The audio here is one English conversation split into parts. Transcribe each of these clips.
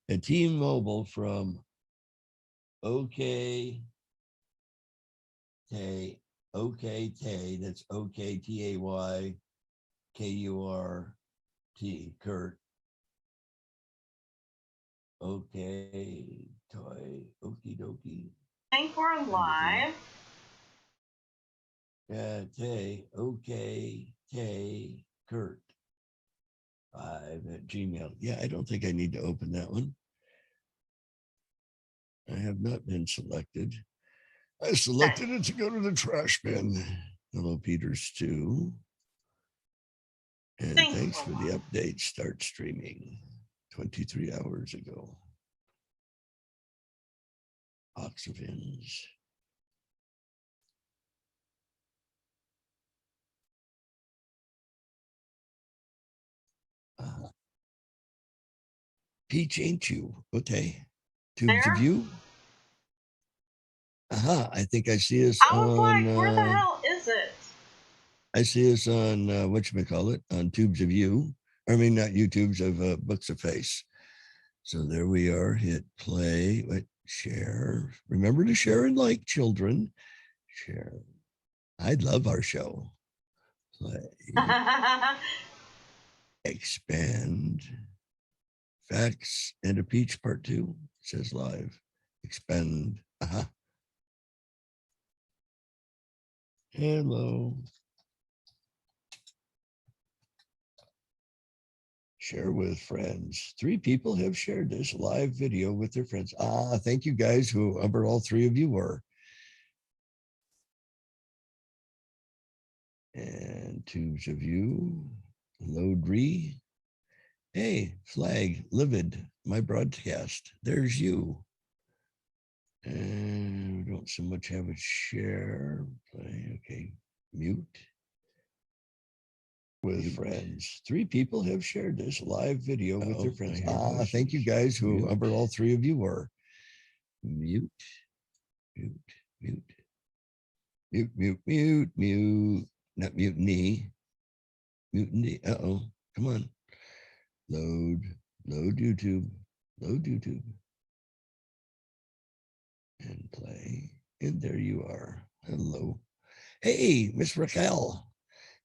a T-Mobile from OK Tay, OK Tay, that's OKTAYKURT, Kurt. Okay, toy, okie dokie. I think we're live. Tay, okay, Tay, Kurt. 5 at Gmail. Yeah, I don't think I need to open that one. I have not been selected. I selected it to go to the trash bin. Hello, Peters, too. And thanks for the update. Start streaming 23 hours ago. Box of ins. Peach, ain't you? Okay. Tubes of you. I think I see us I was on. Like, where the hell is it? I see us on whatchamacallit, on Tubes of You. I mean, not YouTubes of Books of Face. So there we are. Hit play. Wait, share. Remember to share and like, children. Share. I love our show. Play. Expand. Facts and a Peach Part 2. Says live. Expand. Hello. Share with friends. 3 people have shared this live video with their friends. Thank you guys, whoever all 3 of you were. And Tubes of You. Load re. Hey, flag, livid, my broadcast. There's you. And we don't so much have a share. Play. Okay, mute. With friends. 3 people have shared this live video with their friends. Thank you guys, whoever all 3 of you were. Mute, mute, mute, mute, mute, mute, mute. Not mutiny. Mutiny. Uh-oh. Come on. Load YouTube. Load YouTube. And play. And there you are. Hello. Hey, Miss Raquel.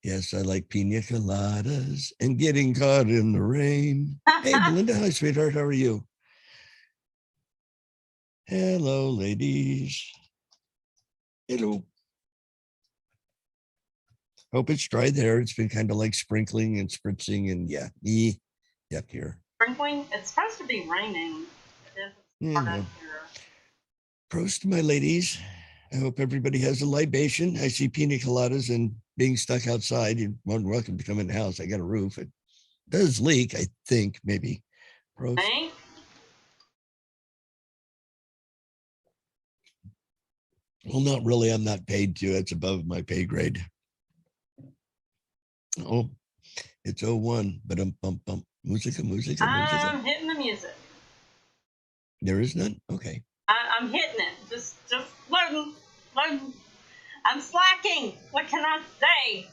Yes, I like pina coladas and getting caught in the rain. Hey, Belinda. Hi, sweetheart. How are you? Hello, ladies. Hello. Hope it's dry there. It's been kind of like sprinkling and spritzing and yep, here. Sprinkling? It's supposed to be raining. Prost, my ladies. I hope everybody has a libation. I see pina coladas and being stuck outside. You're more than welcome to come in the house. I got a roof. It does leak, I think, maybe. Prost. Hey? Well, not really. I'm not paid to. It's above my pay grade. Oh, it's 01. But bump. Musica. I'm hitting the music. There is none? Okay. I'm hitting it. Just loading. I'm slacking. What can I say?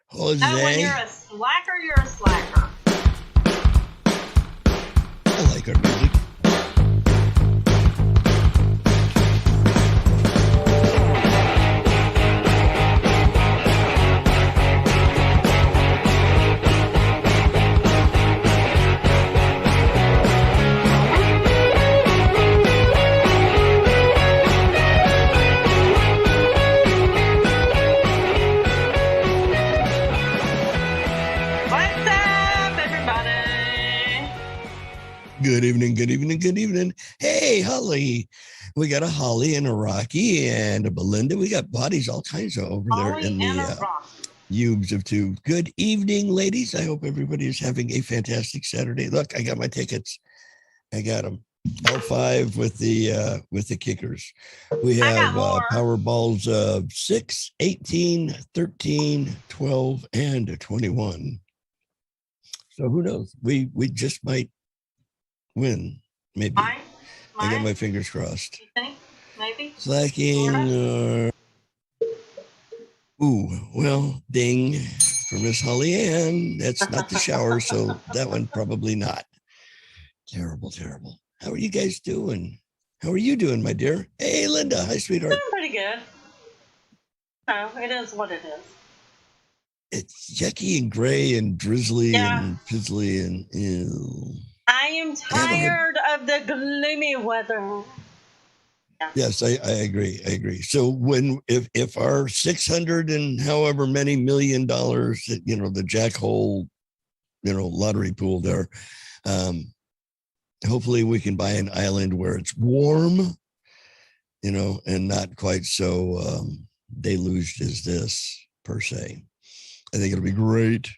Jose. No, when you're a slacker, you're a slacker. I like our music. Good evening. Hey, Holly. We got a Holly and a Rocky and a Belinda. We got bodies, all kinds of over Holly there in the Ubes of Two. Good evening, ladies. I hope everybody is having a fantastic Saturday. Look, I got my tickets. I got them. L5 with the kickers. We have Powerballs of 6, 18, 13, 12, and 21. So who knows? We just might win, maybe. I got my fingers crossed. You think? Maybe? Slacking. Well, ding for Miss Holly Ann. That's not the shower, so that one probably not. Terrible, terrible. How are you guys doing? How are you doing, my dear? Hey, Linda. Hi, sweetheart. Doing pretty good. No, it is what it is. It's yucky and gray and drizzly Yeah. and pizzly and ew. I am tired of the gloomy weather. Yes, I agree. I agree. So if our 600 and however many $1 million, the jackhole, lottery pool there, hopefully we can buy an island where it's warm, and not quite so deluged as this per se. I think it'll be great.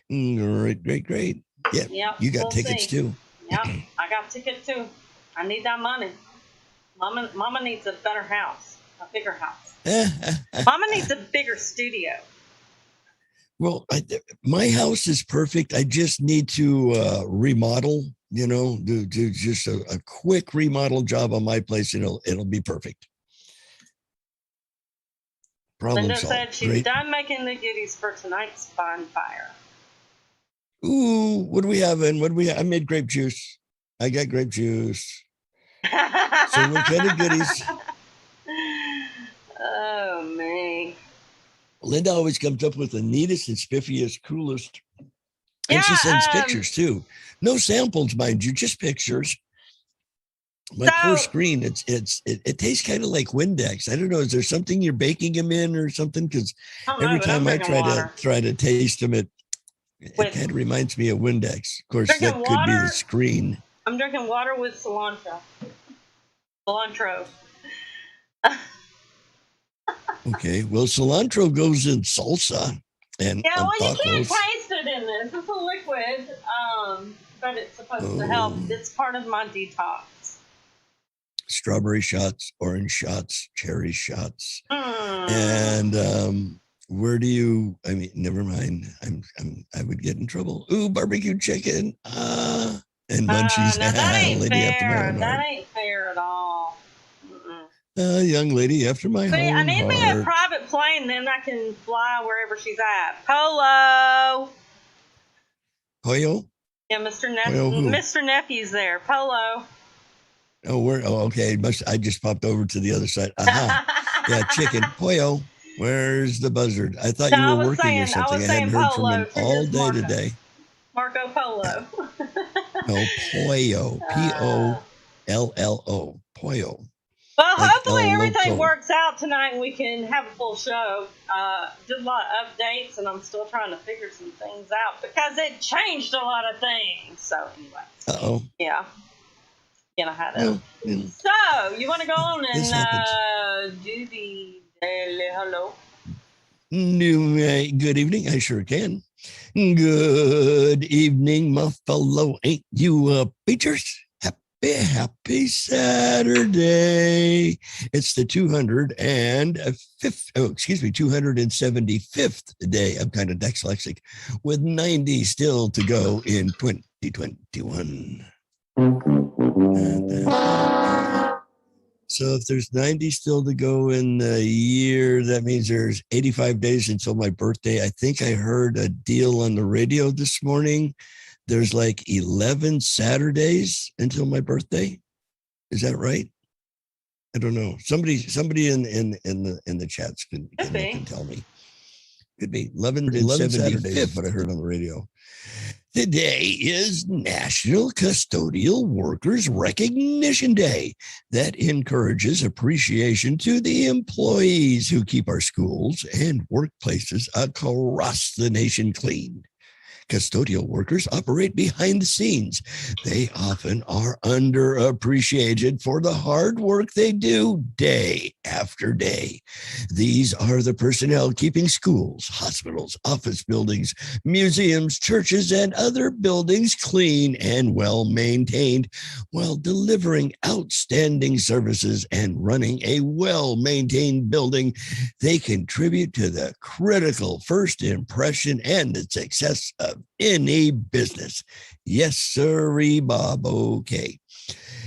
Great. Yeah. Yep, You got we'll tickets see. too. Yep, I got tickets too. I need that money. Mama needs a better house, a bigger house. Mama needs a bigger studio. Well, my house is perfect. I just need to remodel, do just a quick remodel job on my place. It'll be perfect. Problem Linda solved. said she's Great. done making the goodies for tonight's bonfire. Ooh, what do we have? I made grape juice. I got grape juice. So what kind of goodies? Oh, me. Linda always comes up with the neatest and spiffiest, coolest. And she sends pictures too. No samples, mind you, just pictures. My poor screen, it tastes kind of like Windex. I don't know. Is there something you're baking them in or something? Because every time I try to taste them, it kind of reminds me of Windex. Of course, that could be the screen. I'm drinking water with cilantro. Okay, well, cilantro goes in salsa and yeah, well, tacos. You can't taste it in this. It's a liquid, but it's supposed to help. It's part of my detox. Strawberry shots, orange shots, cherry shots, and never mind. I would get in trouble. Ooh, barbecue chicken, and munchies. No, that ain't fair. That ain't fair at all. Young lady after my own I need me a private plane, then I can fly wherever she's at. Polo. Yeah, Mr. Nephew's there. Polo. Okay. I just popped over to the other side. Yeah, chicken. Pollo. Where's the buzzard? I thought you were working or something. I hadn't heard from him all day today. Marco Polo. No, pollo. Pollo. Pollo. Well, hopefully everything works out tonight and we can have a full show. Did a lot of updates and I'm still trying to figure some things out because it changed a lot of things. So anyway. Yeah. I had it. So you want to go on and do the daily hello? Good evening. I sure can. Good evening, my fellow. Ain't you preachers? Happy Saturday. It's the 275th day. I'm kind of dyslexic, with 90 still to go in 2021. So if there's 90 still to go in the year, that means there's 85 days until my birthday. I think I heard a deal on the radio this morning. There's like 11 Saturdays until my birthday. Is that right? I don't know. Somebody in the chats can tell me. Could be 11 Saturdays, but I heard on the radio. Today is National Custodial Workers Recognition Day. That encourages appreciation to the employees who keep our schools and workplaces across the nation clean. Custodial workers operate behind the scenes. They often are underappreciated for the hard work they do day after day. These are the personnel keeping schools, hospitals, office buildings, museums, churches, and other buildings clean and well maintained while delivering outstanding services and running a well-maintained building. They contribute to the critical first impression and the success of any business. Yes, sirree, Bob. Okay.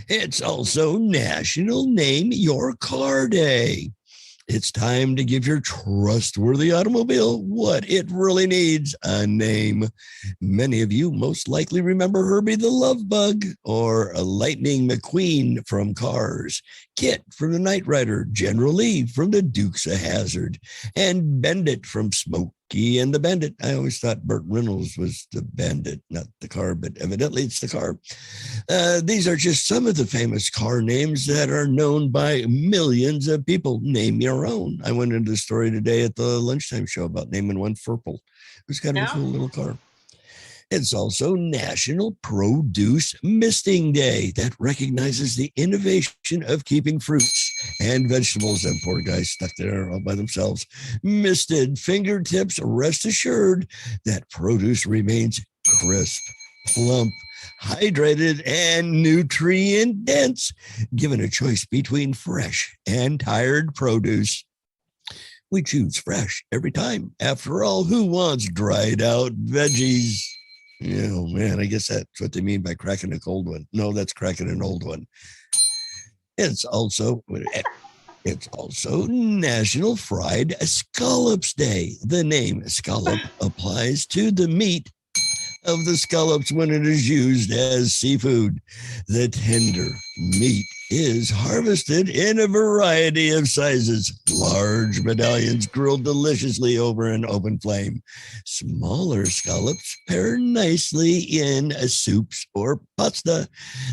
It's also National Name Your Car Day. It's time to give your trustworthy automobile what it really needs, a name. Many of you most likely remember Herbie the Love Bug, or a Lightning McQueen from Cars, Kit from the Knight Rider, General Lee from the Dukes of Hazzard, and Bandit from Smokey and the Bandit. I always thought Burt Reynolds was the bandit, not the car, but evidently it's the car. These are just some of the famous car names that are known by millions of people. Name your own. I went into the story today at the lunchtime show about naming one Furple. It was kind of a cool little car. It's also National Produce Misting Day. That recognizes the innovation of keeping fruits and vegetables, and poor guys stuck there all by themselves, misted fingertips. Rest assured that produce remains crisp, plump, hydrated, and nutrient dense. Given a choice between fresh and tired produce, we choose fresh every time. After all, who wants dried out veggies? Oh man, I guess that's what they mean by cracking a cold one. No, that's cracking an old one. It's also National Fried Scallops Day. The name scallop applies to the meat of the scallops when it is used as seafood. The tender meat is harvested in a variety of sizes. Large medallions grilled deliciously over an open flame. Smaller scallops pair nicely in soups or pasta.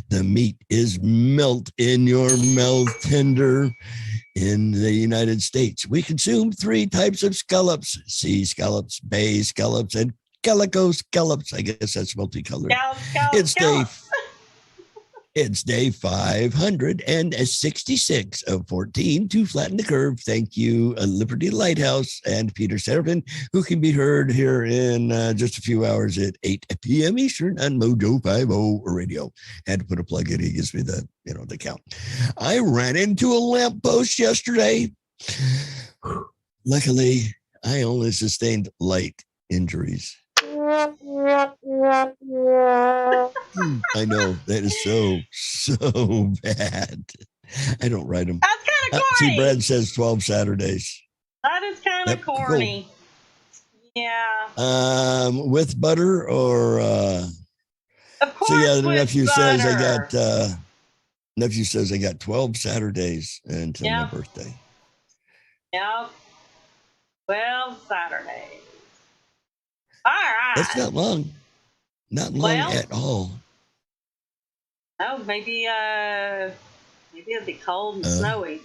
The meat is melt in your mouth tender. In the United States, we consume 3 types of scallops: sea scallops, bay scallops, and calico scallops. I guess that's multicolored. It's day 566 of 14 to flatten the curve. Thank you, Liberty Lighthouse and Peter Serafin, who can be heard here in just a few hours at 8 p.m. Eastern on Mojo 50 Radio. Had to put a plug in. He gives me the count. I ran into a lamppost yesterday. Luckily, I only sustained light injuries. I know that is so bad. I don't write them. That's kind of corny. See, Brad says 12 Saturdays. That is kind of corny. Cool. Yeah. With butter or of course. So yeah, the nephew says I got 12 Saturdays until my birthday. Yep. 12 Saturdays. All right. That's not long. Not long at all. Oh, maybe it'll be cold and snowy.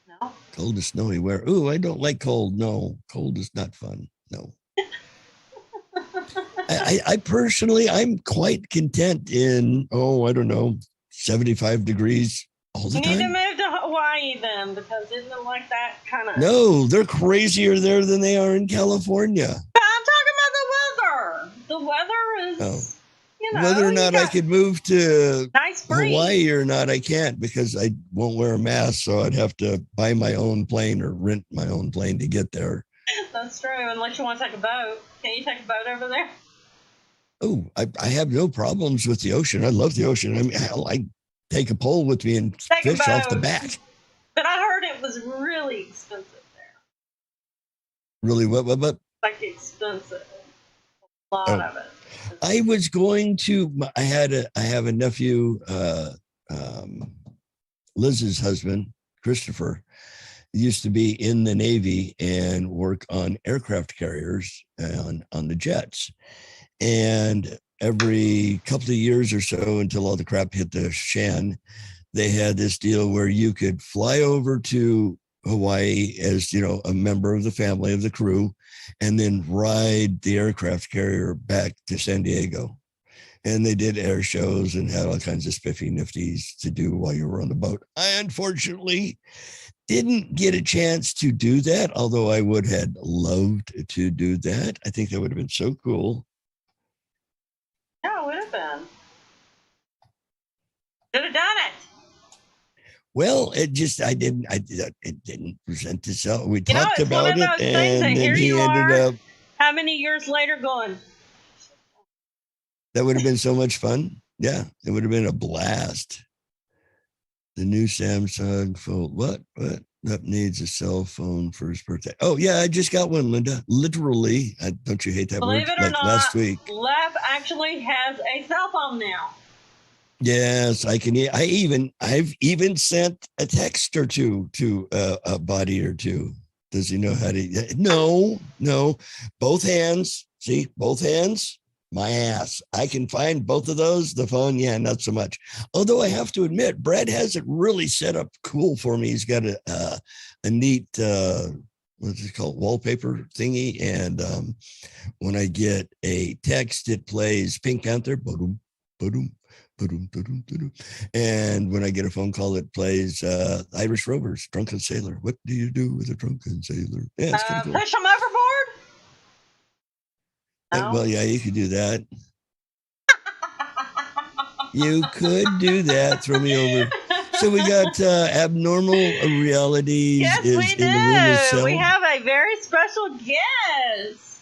No? Cold and snowy. Where? Ooh, I don't like cold. No, cold is not fun. No. I personally, I'm quite content in, I don't know, 75 degrees all the time. You need to move to Hawaii then, because isn't it like that kind of... No, they're crazier there than they are in California. The weather is, whether or not I could move to nice Hawaii or not, I can't, because I won't wear a mask. So I'd have to buy my own plane or rent my own plane to get there. That's true. Unless you want to take a boat. Can you take a boat over there? Oh, I have no problems with the ocean. I love the ocean. I mean, I take a pole with me and fish off the back. But I heard it was really expensive there. Really? What? Like expensive. A lot of it. I was going to. I have a nephew, Liz's husband, Christopher, used to be in the Navy and work on aircraft carriers on the jets. And every couple of years or so, until all the crap hit the fan, they had this deal where you could fly over to Hawaii as, a member of the family of the crew, and then ride the aircraft carrier back to San Diego. And they did air shows and had all kinds of spiffy nifties to do while you were on the boat. I unfortunately didn't get a chance to do that, although I would have loved to do that. I think that would have been so cool. Yeah, it would have been. Could have done it. Well, it didn't present itself. We talked about it, and then he ended up. How many years later going? That would have been so much fun. Yeah, it would have been a blast. The new Samsung Fold. What? that needs a cell phone for his birthday. Oh yeah, I just got one, Linda. Literally, don't you hate that Believe word? it or Like not, last week. Lev actually has a cell phone now. Yes, I can. I've even sent a text or two to a buddy or two. Does he know how to? No. Both hands. See, both hands. My ass. I can find both of those. The phone, yeah, not so much. Although I have to admit, Brad has it really set up cool for me. He's got a neat what's it called, wallpaper thingy, and when I get a text, it plays Pink Panther. Ba-dum, ba-dum, ba-dum, ba-dum, ba-dum. And when I get a phone call, it plays Irish Rovers, Drunken Sailor. What do you do with a drunken sailor? Yeah, it's kind of cool. Push them overboard? No? Well, yeah, you could do that. You could do that. Throw me over. So we got Abnormal Realities. Yes, is we in the room do. itself. We have a very special guest.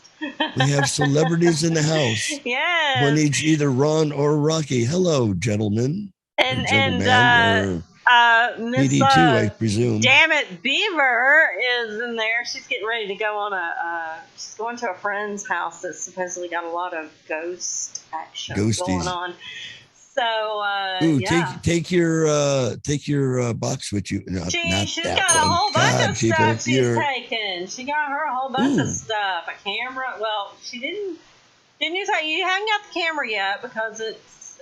We have celebrities in the house. Yes. One needs either Ron or Rocky. Hello, gentlemen. And Miss PD2, I presume. Damn it, Beaver is in there. She's getting ready to go on she's going to a friend's house that's supposedly got a lot of ghost action going on. So ooh, yeah. take your box with you. No, she's got a whole bunch of stuff she's taken. She got her a whole bunch of stuff. A camera. Well, she didn't you say you haven't got the camera yet because it's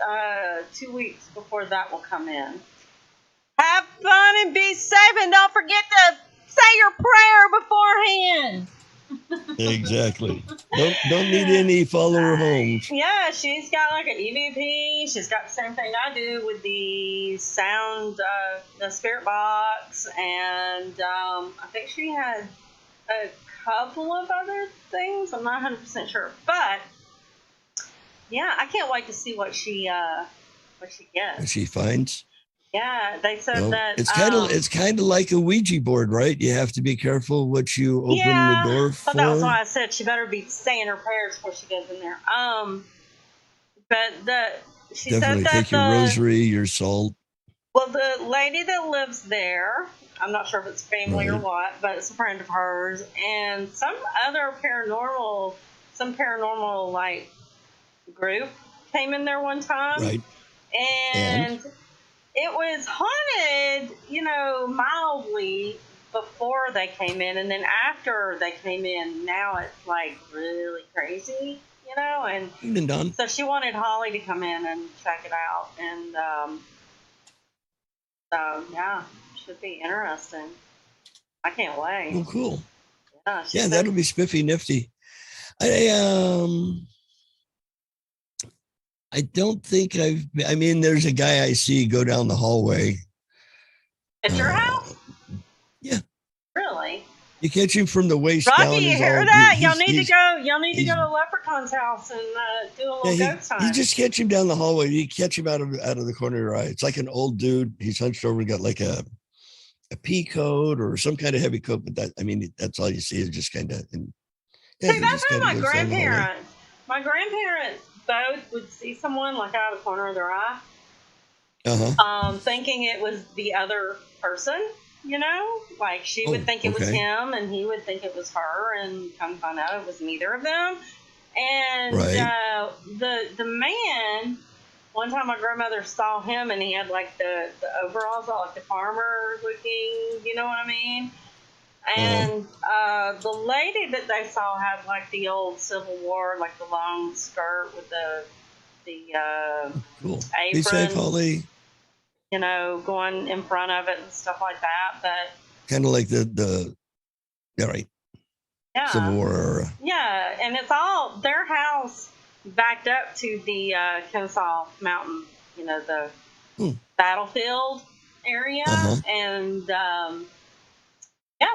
2 weeks before that will come in. Have fun and be safe, and don't forget to say your prayer beforehand. Exactly. Don't need any follower homes. Yeah, she's got like an EVP. She's got the same thing I do with the sound, the spirit box, and I think she had a couple of other things. I'm not 100% sure, but yeah, I can't wait to see what she gets. What she finds. Yeah, they said that it's kind of like a Ouija board, right? You have to be careful what you open the door for. But that was why I said she better be saying her prayers before she goes in there. But she definitely said that take your rosary, your salt. Well, the lady that lives there, I'm not sure if it's family or what, but it's a friend of hers, and some other paranormal like group came in there one time, right? And it was haunted, mildly before they came in, and then after they came in, now it's like really crazy, and so she wanted Holly to come in and check it out, and so yeah, should be interesting. I can't wait. Oh, cool. Yeah, that'll be spiffy nifty. I don't think there's a guy I see go down the hallway. At your house? Yeah. Really? You catch him from the waist Rocky, down. you hear that? Y'all need to go to Leprechaun's house and do a little ghost time. You just catch him down the hallway. You catch him out of the corner of your eye. It's like an old dude. He's hunched over and got like a pea coat or some kind of heavy coat, but that's all you see is just kind of. See, that's how my grandparents both would see someone like out of the corner of their eye, thinking it was the other person. Like she would think it was him, and he would think it was her, and come find out it was neither of them. And the man, one time my grandmother saw him, and he had like the overalls, like the farmer looking, you know what I mean? And the lady that they saw had like the old Civil War, like the long skirt with the cool. apron. Be safe, Holly. Going in front of it and stuff like that. But kind of like the Civil War era. Yeah, and it's all their house backed up to the Kennesaw Mountain, the battlefield area, and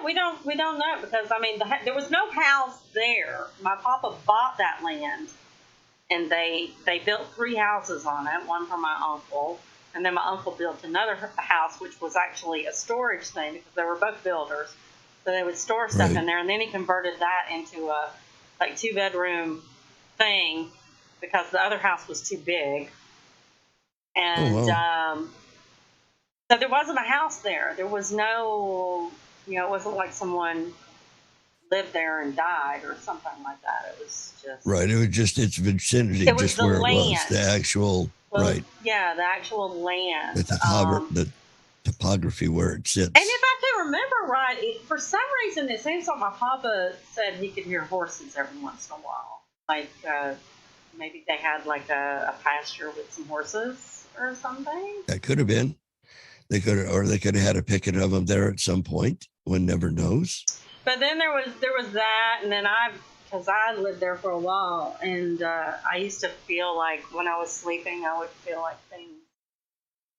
we don't know because there was no house there. My papa bought that land, and they built 3 houses on it, one for my uncle. And then my uncle built another house, which was actually a storage thing because they were both builders. So they would store stuff in there. And then he converted that into a 2-bedroom thing because the other house was too big. And so there wasn't a house there. There was no it wasn't like someone lived there and died or something like that. It was just right. It was just its vicinity, it was just the where it was, land. the actual right. Yeah, the actual land. The topography where it sits. And if I can remember right, for some reason it seems like my papa said he could hear horses every once in a while. Like maybe they had like a pasture with some horses or something. That could have been. They could have had a picket of them there at some point. One never knows. But then there was that, and then because I lived there for a while, and I used to feel like when I was sleeping, I would feel like things,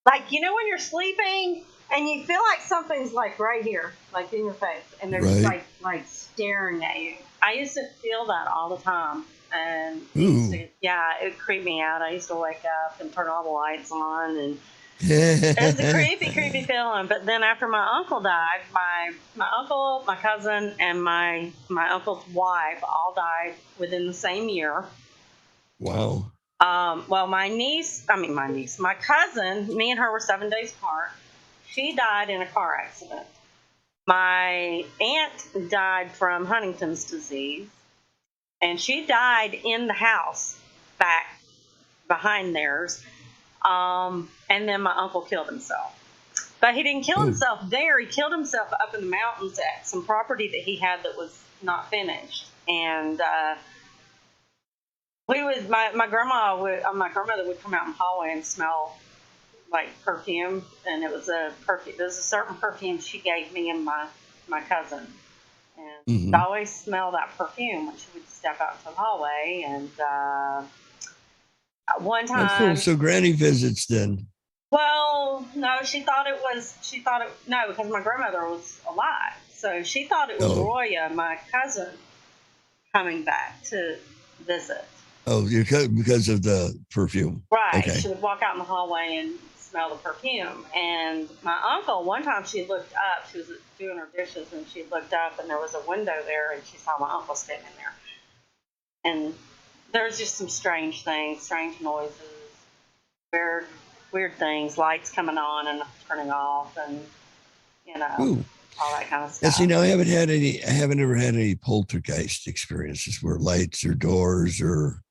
like when you're sleeping and you feel like something's like right here, like in your face, and they're just like staring at you. I used to feel that all the time, and it creeped me out. I used to wake up and turn all the lights on, and it was a creepy feeling. But then after my uncle died, my uncle, my cousin, and my uncle's wife all died within the same year. Wow. Well, my cousin, me and her were 7 days apart. She died in a car accident. My aunt died from Huntington's disease, and she died in the house back behind theirs. And then my uncle killed himself. But he didn't kill himself there. He killed himself up in the mountains at some property that he had that was not finished. And my grandmother would come out in the hallway and smell like perfume, and it was a certain perfume she gave me and my cousin. And I always smell that perfume when she would step out into the hallway. And one time, cool. So Granny visits then. Well, no, because my grandmother was alive. So she thought it was Roya, my cousin, coming back to visit. Oh, because of the perfume. Right. Okay. She would walk out in the hallway and smell the perfume. And my uncle, one time she looked up, she was doing her dishes, and she looked up, and there was a window there, and she saw my uncle standing there. And there's just some strange things, strange noises, weird things, lights coming on and turning off, and all that kind of stuff. And see, now I haven't ever had any poltergeist experiences where lights or doors or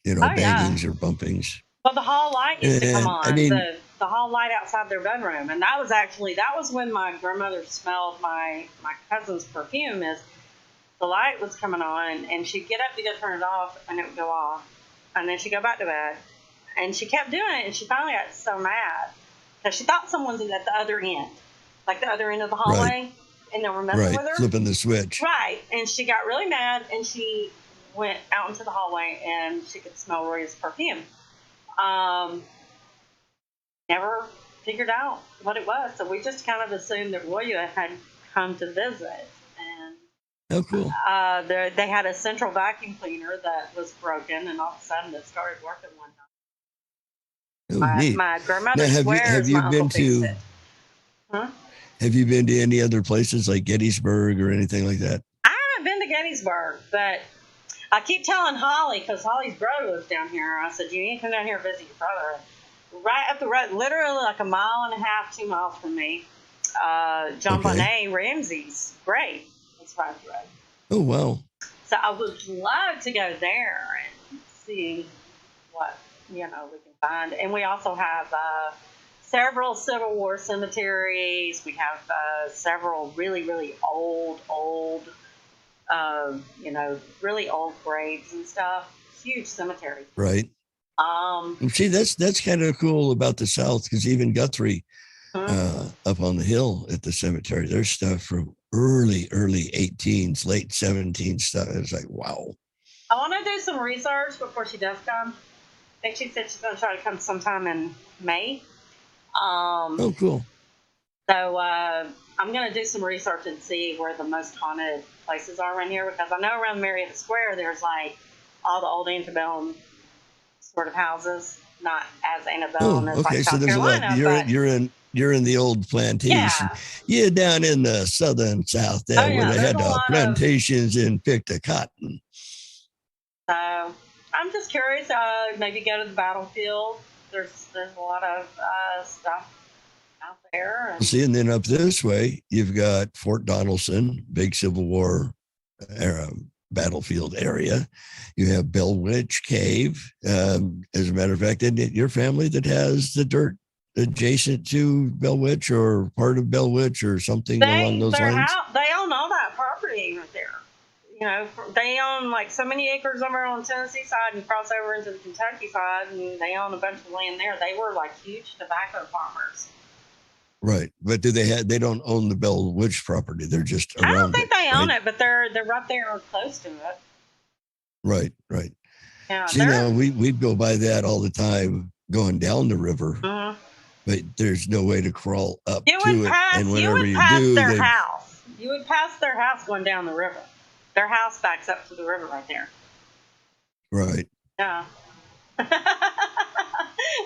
bangings or bumpings. Well, the hall light used to come on. The hall light outside their bedroom, and that was when my grandmother smelled my cousin's perfume. Is the light was coming on, and she'd get up to go turn it off, and it would go off, and then she'd go back to bed. And she kept doing it, and she finally got so mad because she thought someone was at the other end, like the other end of the hallway, and they were messing with her. Flipping the switch. Right, and she got really mad, and she went out into the hallway, and she could smell Roy's perfume. Never figured out what it was, so we just kind of assumed that Roya had come to visit. And oh, cool. They had a central vacuum cleaner that was broken, and all of a sudden it started working one time. My grandmother swears my uncle fixed it. Huh? Have you been to any other places like Gettysburg or anything like that? I haven't been to Gettysburg, but I keep telling Holly, because Holly's brother lives down here. I said, you need to come down here and visit your brother. Right up the road, literally like 1.5 miles, 2 miles from me. John Bonet Ramsey's grave is right up the road. Oh, wow. So I would love to go there and see what we can find. And we also have several Civil War cemeteries. We have several really, really old, really old graves and stuff. Huge cemeteries. Right. See, that's kind of cool about the South, because even Guthrie, up on the hill at the cemetery, there's stuff from early 18s, late 17s stuff. It's like, wow. I want to do some research before she does come. I think she said she's going to try to come sometime in May. Oh, cool. So I'm going to do some research and see where the most haunted places are around here, because I know around Marietta Square there's like all the old antebellum sort of houses, not as antebellum as like South Carolina. You're in the old plantation. Yeah, down in the southern South there, where they had plantations and picked the cotton. So I'm just curious. Maybe go to the battlefield. There's a lot of stuff out there. And See, and then up this way, you've got Fort Donelson, big Civil War era battlefield area. You have Bell Witch Cave. As a matter of fact, isn't it your family that has the dirt adjacent to Bell Witch or part of Bell Witch or something along those lines? They own all that property right there. You know, they own like so many acres over on the Tennessee side and cross over into the Kentucky side, and they own a bunch of land there. They were like huge tobacco farmers. Right, but they don't own the Bell Witch property. They're just around. I don't think they own it, but they're right there or close to it. Right. Yeah. See, now we'd go by that all the time going down the river, but there's no way to crawl up to it. And whenever you do, their house. You would pass their house going down the river. Their house backs up to the river right there. Right. Yeah.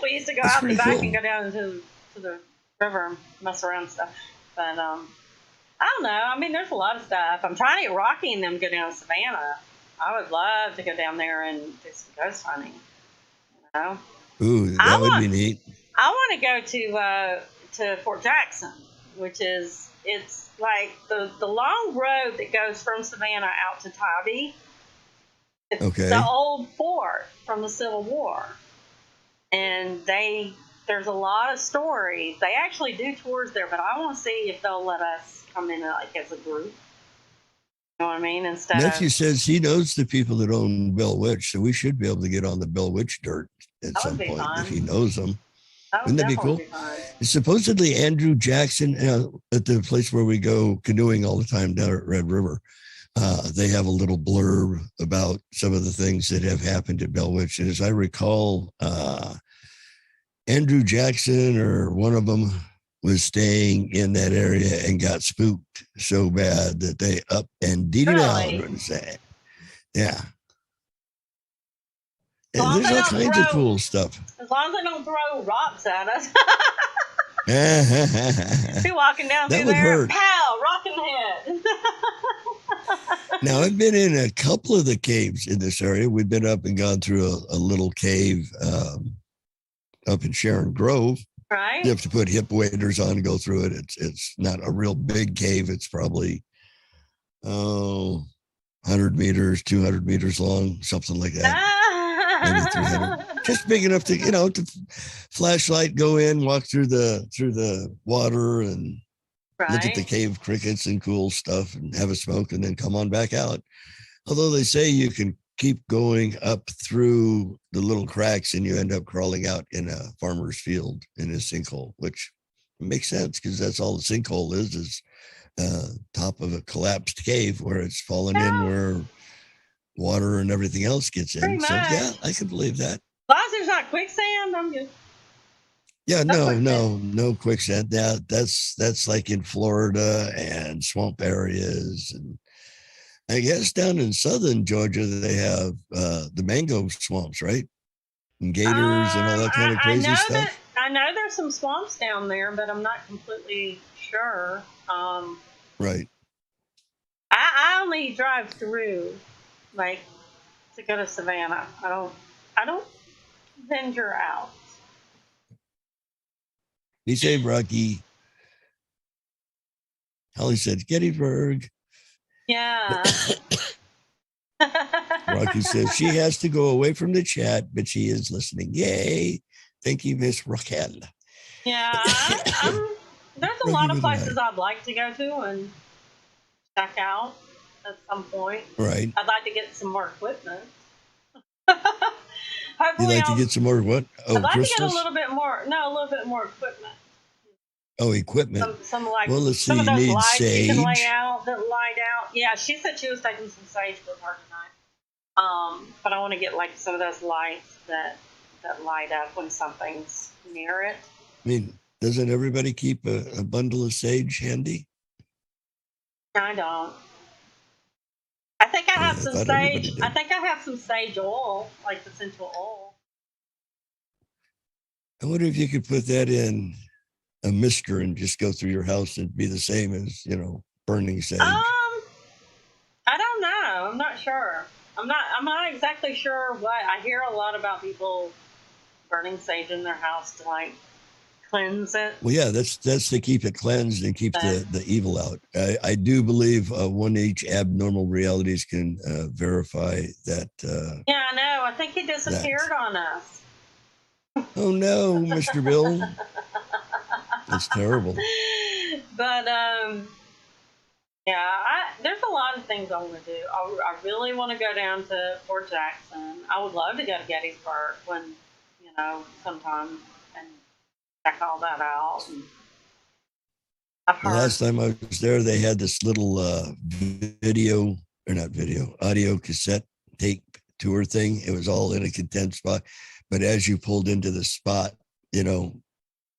We used to go out the back and go down to the river and mess around and stuff. But I don't know. I mean, there's a lot of stuff. I'm trying to get Rocky and them go down to Savannah. I would love to go down there and do some ghost hunting. You know? Ooh, that would be neat. I want to go to Fort Jackson, which is it's like the long road that goes from Savannah out to Tybee. It's the old fort from the Civil War, and there's a lot of stories. They actually do tours there, but I want to see if they'll let us come in like as a group. You know what I mean? Nephew says he knows the people that own Bell Witch, so we should be able to get on the Bell Witch dirt at some point if he knows them. Wouldn't that be cool? Supposedly Andrew Jackson at the place where we go canoeing all the time down at Red River, they have a little blurb about some of the things that have happened at Bell Witch. And as I recall, Andrew Jackson or one of them was staying in that area and got spooked so bad that they up and deed it out and said, yeah. And there's all kinds of cool stuff. As long as they don't throw rocks at us. Be walking down through there, pow, rock in the head. Now, I've been in a couple of the caves in this area. We've been up and gone through a little cave up in Sharon Grove. Right. You have to put hip waders on and go through it. It's not a real big cave. It's probably 100 meters, 200 meters long, something like that. Maybe 300. Just big enough to, to flashlight, go in, walk through the water and look at the cave crickets and cool stuff and have a smoke and then come on back out. Although they say you can keep going up through the little cracks and you end up crawling out in a farmer's field in a sinkhole, which makes sense because that's all the sinkhole is top of a collapsed cave where it's fallen in where water and everything else gets in. So yeah, I can believe that. As long as there's not quicksand, I'm good. Yeah, no quicksand. That's like in Florida and swamp areas, and I guess down in southern Georgia they have the mango swamps, right? And gators and all that kind of crazy stuff. I know there's some swamps down there, but I'm not completely sure. Right. I only drive through, like, to go to Savannah. I don't venture out. He said, Rocky. Holly said, Gettysburg. Yeah. Rocky says she has to go away from the chat, but she is listening. Yay. Thank you, Miss Raquel. Yeah. There's a lot of places I'd like to go to and check out at some point. Right. I'd like to get some more equipment. You'd like to get some more what? Oh, I'd like crystals? to get a little bit more equipment. Oh, equipment. Some like well, let's see. Some of those lights sage. you can lay out that light out. Yeah, she said she was taking some sage with her tonight. But I want to get like some of those lights that light up when something's near it. I mean, doesn't everybody keep a bundle of sage handy? I don't. I think I have some sage. I think I have some sage oil, like essential oil. I wonder if you could put that in a mister and just go through your house and be the same as, burning sage. I don't know. I'm not sure. I'm not exactly sure what. I hear a lot about people burning sage in their house to like cleanse it. Well, yeah, that's to keep it cleansed and keep the evil out. I do believe 1H abnormal realities can verify that. Yeah, I know. I think he disappeared on us. Oh no, Mr. Bill. That's terrible. But yeah, there's a lot of things I want to do. I really want to go down to Fort Jackson. I would love to go to Gettysburg when, sometime and check all that out. And the last time I was there, they had this little audio cassette tape tour thing. It was all in a condensed spot. But as you pulled into the spot, it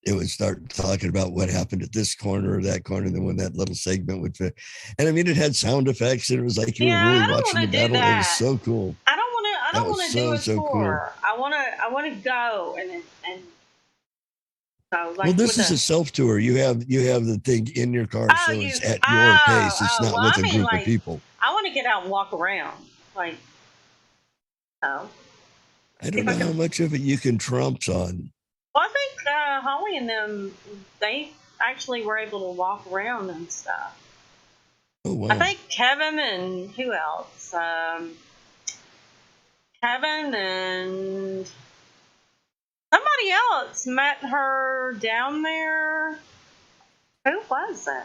would start talking about what happened at this corner or that corner, and then when that little segment would fit. And I mean, it had sound effects, and it was like you were really watching the battle. It was so cool. I don't want to do a tour. Cool. I want to go and so like. Well, this is a self tour. You have the thing in your car, so it's at your pace. It's not with a group of people. I want to get out and walk around, like. I don't know how much of it you can trumps on. Well, I think Holly and them, they actually were able to walk around and stuff. Oh, wow. I think Kevin and who else? Kevin and somebody else met her down there. Who was it?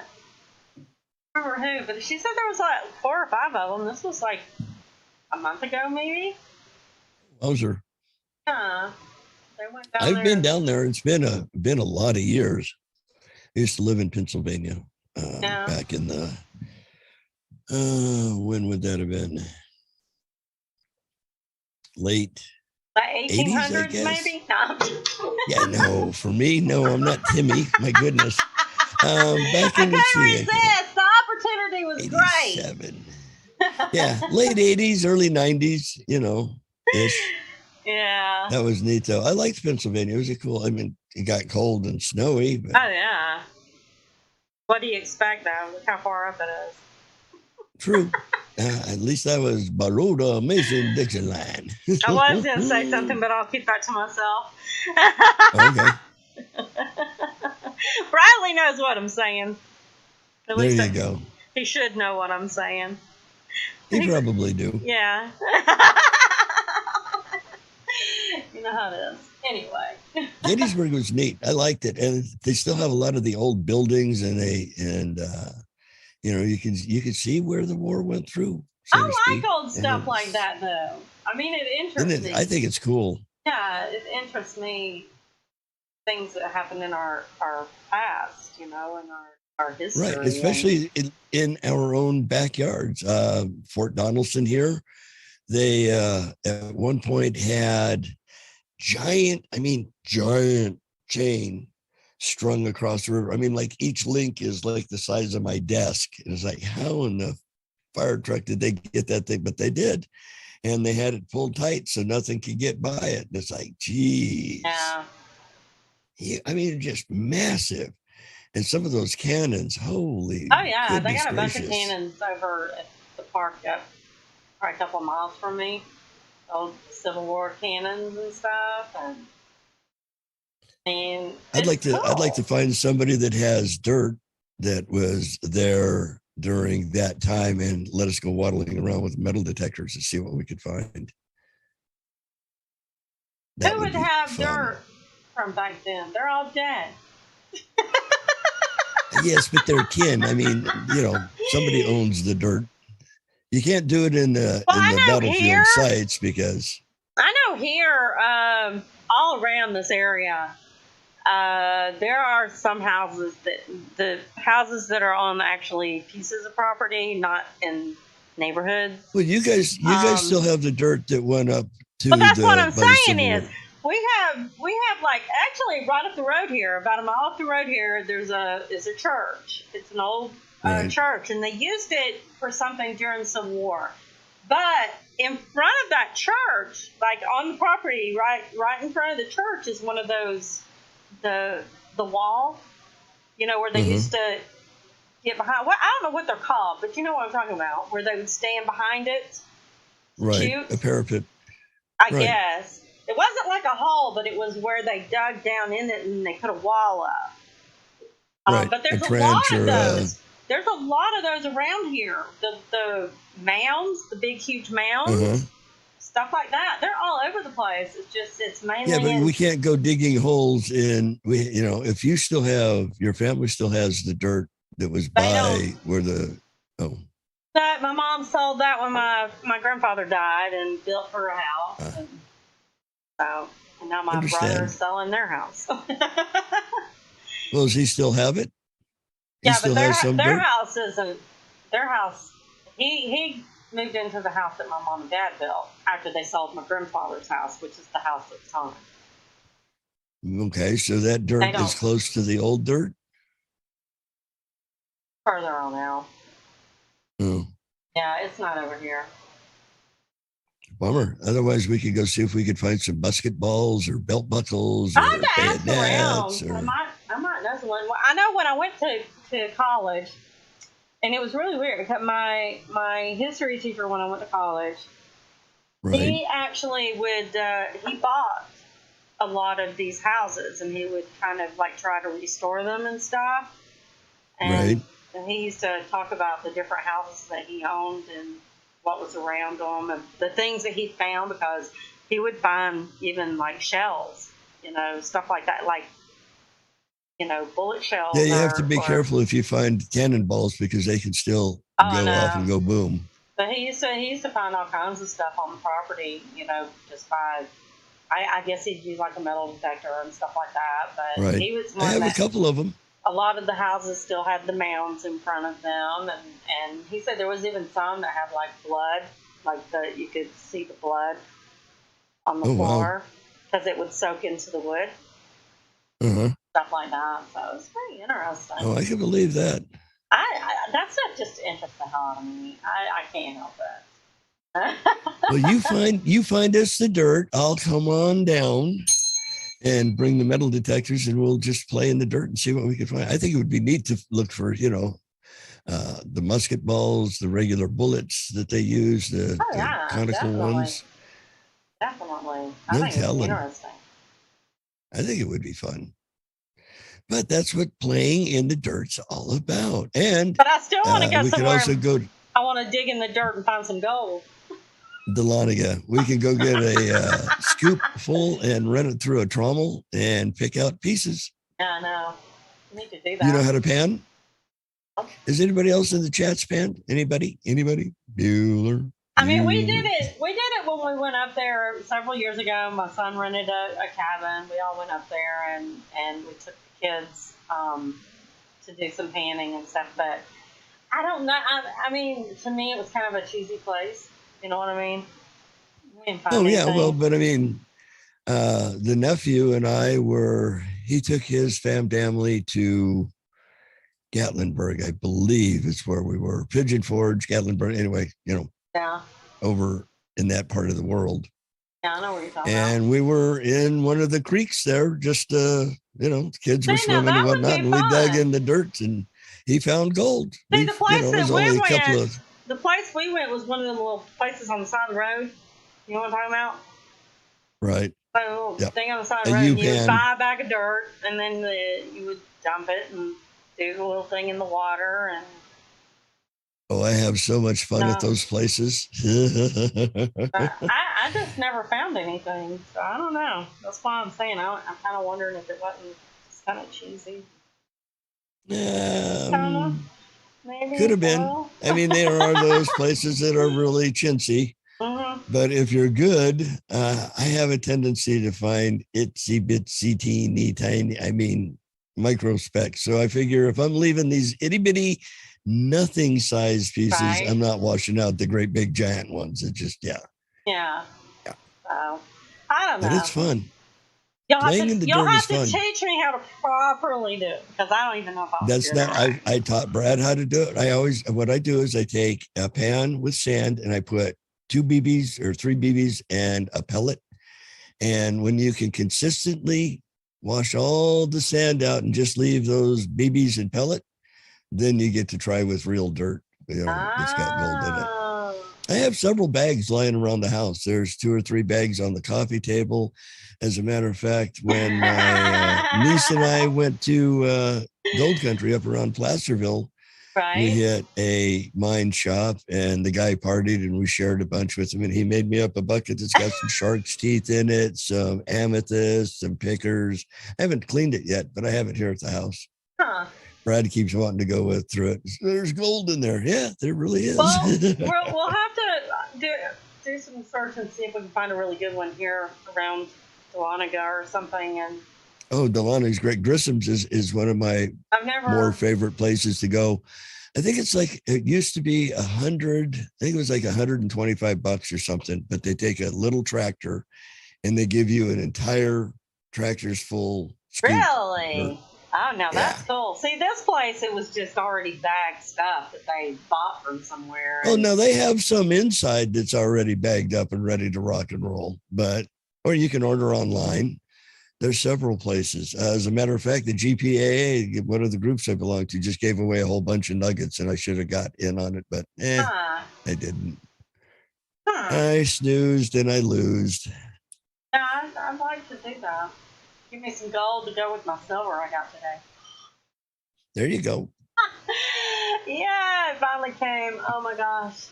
I don't remember who, but she said there was like 4 or 5 of them. This was like a month ago, maybe. Wowzer. Yeah. I've been down there. It's been a lot of years. I used to live in Pennsylvania back in the when would that have been? Late 1800s, 80s, I guess. maybe. No. Yeah, no. For me, no. I'm not Timmy. My goodness. Back in the opportunity was 87. Great. Yeah, late 80s, early 90s. Ish. Yeah. That was neat, though. I liked Pennsylvania. It was it got cold and snowy. But... Oh, yeah. What do you expect, though? Look how far up it is. True. At least that was Baroda Mason Dixon line. I was going to say something, but I'll keep that to myself. Okay. Bradley knows what I'm saying. There you go. He should know what I'm saying. He probably do. Yeah. You know how it is. Anyway. Gettysburg was neat. I liked it. And they still have a lot of the old buildings and you can see where the war went through. So I like old stuff like that, though. I mean, it interests me. I think it's cool. Yeah, it interests me. Things that happened in our past, and our history. Right, especially in our own backyards. Fort Donelson here, they at one point had giant chain strung across the river. I mean, like each link is like the size of my desk. And it's like, how in the fire truck did they get that thing? But they did. And they had it pulled tight so nothing could get by it. And it's like, geez. Yeah. I mean, just massive. And some of those cannons, holy. Oh, yeah. They got a bunch of cannons over at the park up probably a couple miles from me. Old Civil War cannons and stuff. And I'd like to find somebody that has dirt that was there during that time and let us go waddling around with metal detectors to see what we could find. Who would have dirt from back then? They're all dead. Yes, but they're kin. I mean, somebody owns the dirt. You can't do it in the battlefield sites because I know here, all around this area, there are some houses the houses that are on actually pieces of property, not in neighborhoods. Well, you guys still have the dirt that went up to. Well, that's what I'm saying is we have like actually right up the road here, about a mile up the road here. Is a church. It's an old church, and they used it for something during some war. But in front of that church, like on the property, right in front of the church, is one of those the wall, where they used to get behind. Well, I don't know what they're called, but you know what I'm talking about, where they would stand behind it. Right, shoot. a parapet. I guess. It wasn't like a hole, but it was where they dug down in it and they put a wall up. Right. But there's a lot of those. There's a lot of those around here. The mounds, the big, huge mounds, stuff like that. They're all over the place. It's mainly. Yeah, but we can't go digging holes in. If you still have, your family still has the dirt that was by where the. That my mom sold that when my grandfather died and built her a house. And now my brother's selling their house. Well, does he still have it? But their house isn't their house. He moved into the house that my mom and dad built after they sold my grandfather's house, which is the house that's on it. Okay, so that dirt is close to the old dirt? Further on out. Oh. Yeah, it's not over here. Bummer. Otherwise, we could go see if we could find some basketballs or belt buckles or bayonets. I might know someone. I know when I went to college, and it was really weird because my history teacher when I went to college, he actually he bought a lot of these houses, and he would kind of like try to restore them and stuff. And he used to talk about the different houses that he owned and what was around them and the things that he found, because he would find even like shells, stuff like that, like, bullet shells. Yeah, you have to be careful if you find cannonballs, because they can still go off and go boom. But he used to find all kinds of stuff on the property, just by, I guess he'd use like a metal detector and stuff like that. But he was one I have a couple of them. A lot of the houses still had the mounds in front of them, and he said there was even some that had like blood, like you could see the blood on the floor because it would soak into the wood. Stuff like that. So it was pretty interesting. Oh, I can believe that. That stuff just interests the hell out of me. I can't help it. Well, you find us the dirt. I'll come on down and bring the metal detectors, and we'll just play in the dirt and see what we can find. I think it would be neat to look for, the musket balls, the regular bullets that they use, the conical ones. Definitely. I think it's interesting. I think it would be fun. But that's what playing in the dirt's all about. But I still want to go somewhere. I want to dig in the dirt and find some gold. Dahlonega. We can go get a scoop full and run it through a trommel and pick out pieces. Yeah, I know. You need to do that. You know how to pan? Is anybody else in the chat's pan? Anybody? Bueller. I mean, we did it when we went up there several years ago. My son rented a cabin. We all went up there and we took the kids to do some panning and stuff. But I don't know. I mean, to me, it was kind of a cheesy place. You know what I mean? We didn't find anything. Well, but I mean, the nephew and I he took his family to Gatlinburg, I believe is where we were. Pigeon Forge, Gatlinburg, anyway, over in that part of the world. Yeah, I know where you're talking about. And we were in one of the creeks there, just, the kids were swimming and whatnot, and we dug in the dirt and he found gold. See, the place that we went, the place we went was one of the little places on the side of the road. You know what I'm talking about? Right. So thing on the side of the road, you would buy a bag of dirt, and then you would dump it and do the little thing in the water. And I have so much fun at those places. I just never found anything, so I don't know. That's why I'm saying I'm kind of wondering if it wasn't just kind of cheesy. Maybe could have been. I mean, there are those places that are really chintzy. But if you're good, I have a tendency to find itsy bitsy teeny tiny, micro specks. So I figure if I'm leaving these itty bitty, nothing size pieces, I'm not washing out the great big giant ones. It's just, Yeah. So, I don't know. But it's fun. You'll have to teach me how to properly do it, because I don't even know if I taught Brad how to do it. What I do is I take a pan with sand and I put 2 BBs or 3 BBs and a pellet. And when you can consistently wash all the sand out and just leave those BBs and pellet, then you get to try with real dirt. It's got gold in it. I have several bags lying around the house. There's 2 or 3 bags on the coffee table. As a matter of fact, when my niece and I went to Gold Country up around Placerville, we hit a mine shop and the guy partied and we shared a bunch with him. And he made me up a bucket that's got some shark's teeth in it, some amethyst, some pickers. I haven't cleaned it yet, but I have it here at the house. Huh. Brad keeps wanting to go through it. There's gold in there. Yeah, there really is. Well, we'll have to do some search and see if we can find a really good one here around Dahlonega or something. And Dahloneg's great. Grissom's is one of my more favorite places to go. I think it's like, it used to be 100. I think it was like $125 or something, but they take a little tractor and they give you an entire tractor's full scoop. Really? Oh, no, that's cool. See, this place, it was just already bagged stuff that they bought from somewhere. Oh, no, they have some inside that's already bagged up and ready to rock and roll, or you can order online. There's several places. As a matter of fact, the GPAA, one of the groups I belong to, just gave away a whole bunch of nuggets, and I should have got in on it, but I didn't. I snoozed and I loosed. Yeah, I'd like to do that. Give me some gold to go with my silver I got today. There you go. Yeah, it finally came. Oh my gosh.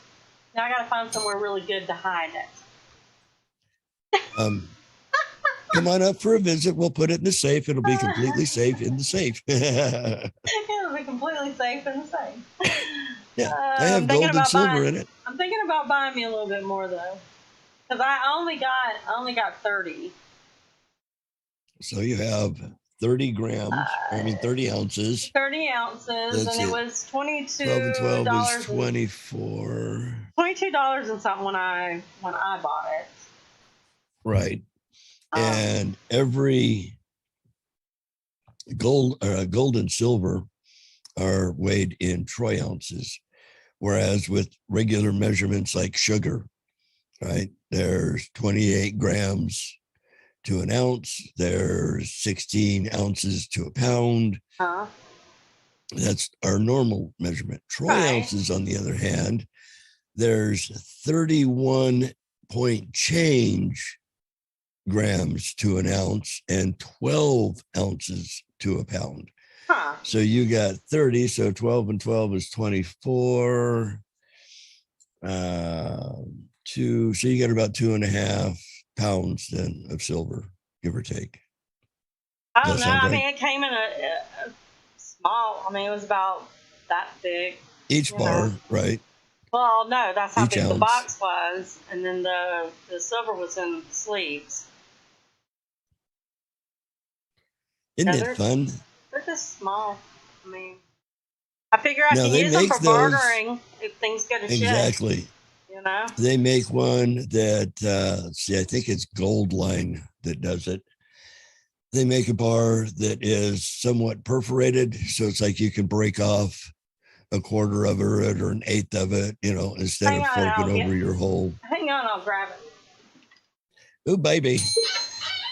Now I got to find somewhere really good to hide it. Come on up for a visit. We'll put it in the safe. It'll be completely safe in the safe. It'll be completely safe in the safe. Yeah, I have gold and silver in it. I'm thinking about buying me a little bit more though, because I only got 30. So you have 30 grams. 30 ounces. 30 ounces, that's and it was $22. 12 and 12 is 24. $22 and something when I bought it. Right. And every gold and silver are weighed in troy ounces, whereas with regular measurements like sugar, right, there's 28 grams to an ounce, there's 16 ounces to a pound. That's our normal measurement. Troy ounces, on the other hand, there's 31 point change grams to an ounce and 12 ounces to a pound. So you got 30, so 12 and 12 is 24. So you got about 2.5 pounds then of silver, give or take. I don't know. I mean, it came in a small, it was about that big. Each bar, right? Well, no, that's how big the box was. And then the silver was in sleeves. Isn't it fun? They're just small. I figure I can use them for bartering if things go to shit. Exactly. They make one that, I think it's Goldline that does it. They make a bar that is somewhat perforated. So it's like you can break off a quarter of it or an eighth of it, instead of forking over your hole. Hang on, I'll grab it. Oh, baby.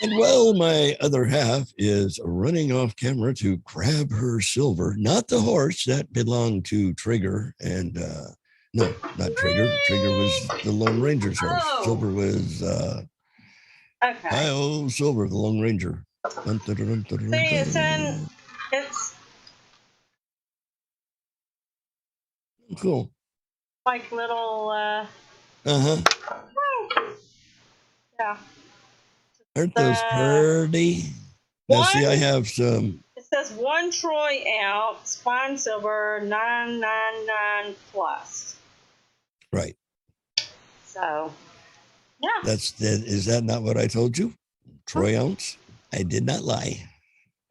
And my other half is running off camera to grab her silver, not the horse that belonged to Trigger. And no, not Trigger. Trigger was the Lone Ranger's horse. Silver was Silver, the Lone Ranger. See, it's cool. Like little yeah. Aren't those pretty? Now, see, I have some. It says 1 troy ounce, fine silver, 999 plus. Right. So, yeah. Is that not what I told you? Troy ounce? I did not lie.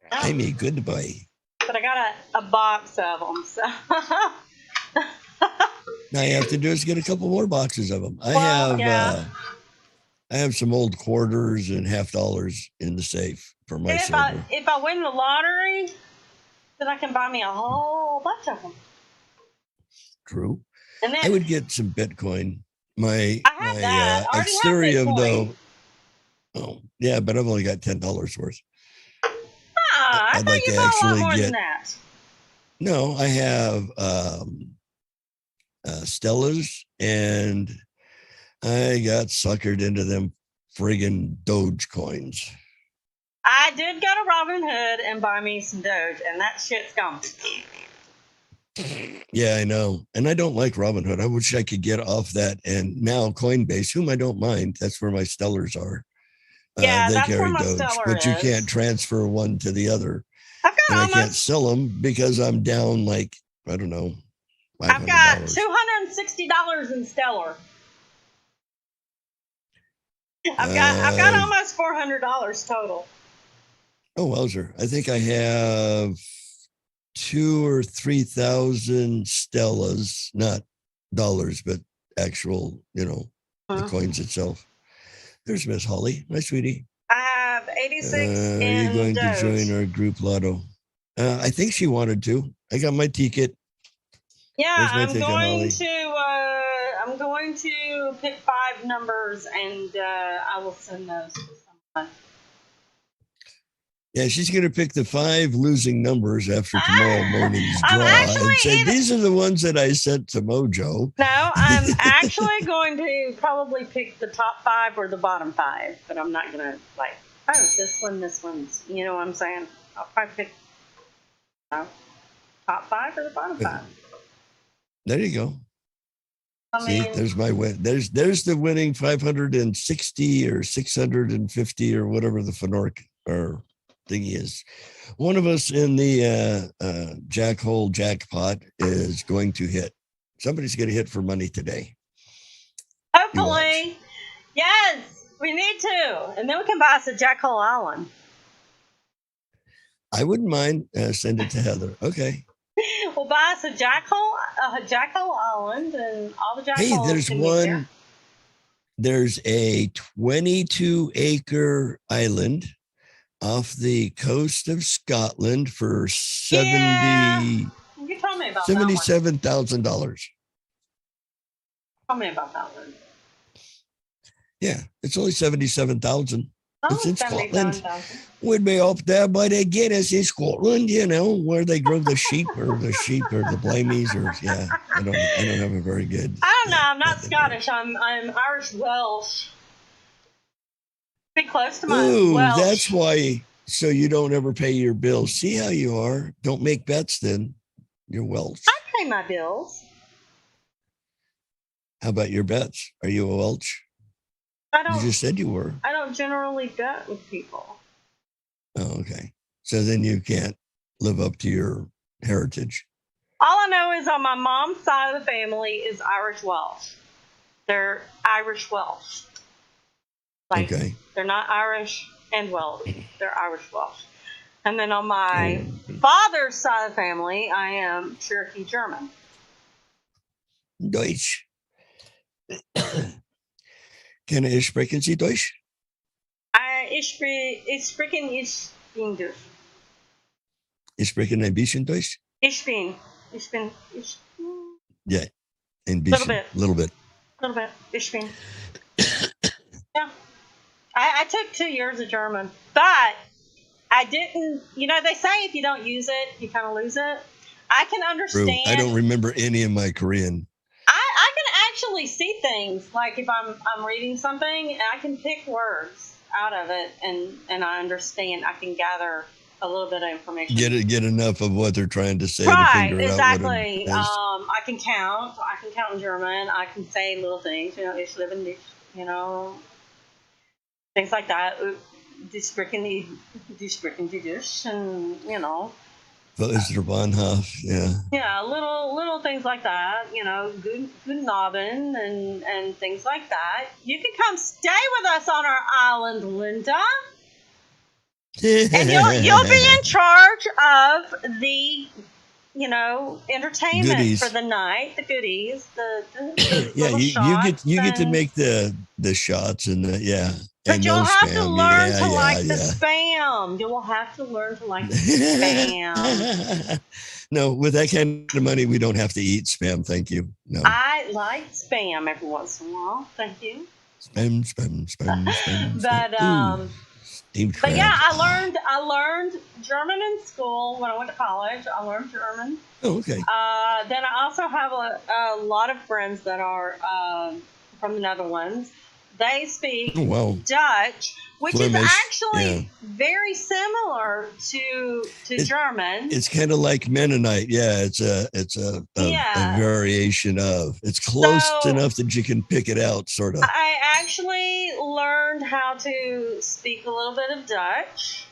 No. I'm a good boy. But I got a box of them, so. Now you have to do is get a couple more boxes of them. I have some old quarters and $50 in the safe for my silver. If I win the lottery, then I can buy me a whole bunch of them. True. And then, I would get some Bitcoin. I have that. Ethereum, though. Oh, yeah, but I've only got $10 worth. I thought you bought a lot more than that. No, I have Stella's and I got suckered into them friggin' Doge coins. I did go to Robinhood and buy me some Doge, and that shit's gone. Yeah, I know. And I don't like Robinhood. I wish I could get off that. And now Coinbase, whom I don't mind, that's where my Stellars are. Yeah, they that's carry where my Doge, Stellar but you is. can't transfer one to the other. I've And got I can't sell them because I'm down like, I don't know, $500. I've got $260 in Stellar. I've got almost $400 total. Oh, wowzer. I think I have 2,000 or 3,000 Stellas, not dollars, but actual, the coins itself. There's Miss Holly. My sweetie. I have 86 Are you going Doge. to join our group lotto? I think she wanted to. I got my ticket. Yeah, I'm going to pick 5 numbers, and I will send those to someone. Yeah, she's going to pick the 5 losing numbers after tomorrow morning's draw and say, these are the ones that I sent to Mojo. No, I'm actually going to probably pick the top 5 or the bottom 5, but I'm not going to this one's, you know what I'm saying? I'll probably pick top 5 or the bottom 5. There you go. See, there's my win. There's the winning 560 or 650 or whatever the Fanork or thingy is. One of us in the Jackhole jackpot is going to hit. Somebody's going to hit for money today. Hopefully. Yes, we need to. And then we can buy us a Jackhole Island. I wouldn't mind. Send it to Heather. Okay. We'll buy us a Jackhole Island, and all the Jackholes. Hey, there's one. There's a 22-acre island off the coast of Scotland for You told me about $77,000. Tell me about that one. Yeah, it's only $77,000. It's in Scotland. We'd be up there by the Guinness in Scotland, where they grow the sheep or the blamies or I don't have a very good. I don't know. I'm not Scottish. I'm Irish Welsh. Be close to my Welsh. That's why. So you don't ever pay your bills. See how you are. Don't make bets then. You're Welsh. I pay my bills. How about your bets? Are you a Welsh? You just said you were. I don't generally bet with people. Oh, okay. So then you can't live up to your heritage. All I know is on my mom's side of the family is Irish Welsh. They're Irish Welsh. Okay. They're not Irish and Welsh. They're Irish Welsh. And then on my father's side of the family, I am Cherokee German. Deutsch. Ich sprechen Sie Deutsch? Ich spreche nicht Englisch. Ich spreche ein bisschen Deutsch? Ich bin. Yeah, ein bisschen. Little bit. Ich bin. Yeah. I took 2 years of German, but I didn't, they say if you don't use it, you kind of lose it. I can understand. True. I don't remember any of my Korean. I can actually see things, like if I'm reading something, I can pick words out of it, and I understand. I can gather a little bit of information. Get enough of what they're trying to say. Right, to figure exactly. Out I can count. I can count in German. I can say little things. Ich live in, things like that. Die sprechen Yiddish, and Bahnhof, yeah, little things like that, Guten Abend and things like that. You can come stay with us on our island, Linda, and you'll be in charge of the entertainment goodies for the night, the goodies, the you get to make the shots and But and you'll no have spam. to learn to like the spam. You will have to learn to like the spam. No, with that kind of money, we don't have to eat spam. Thank you. No. I like spam every once in a while. Thank you. Spam. But yeah, I learned German in school when I went to college. I learned German. Oh, okay. Then I also have a lot of friends that are from the Netherlands. They speak Wow. Dutch, which Flemish, is actually yeah. very similar to German. It's kind of like Mennonite. Yeah, it's a Yeah. variation of. It's close So- enough that you can pick it out, sort of. I actually learned how to speak a little bit of Dutch.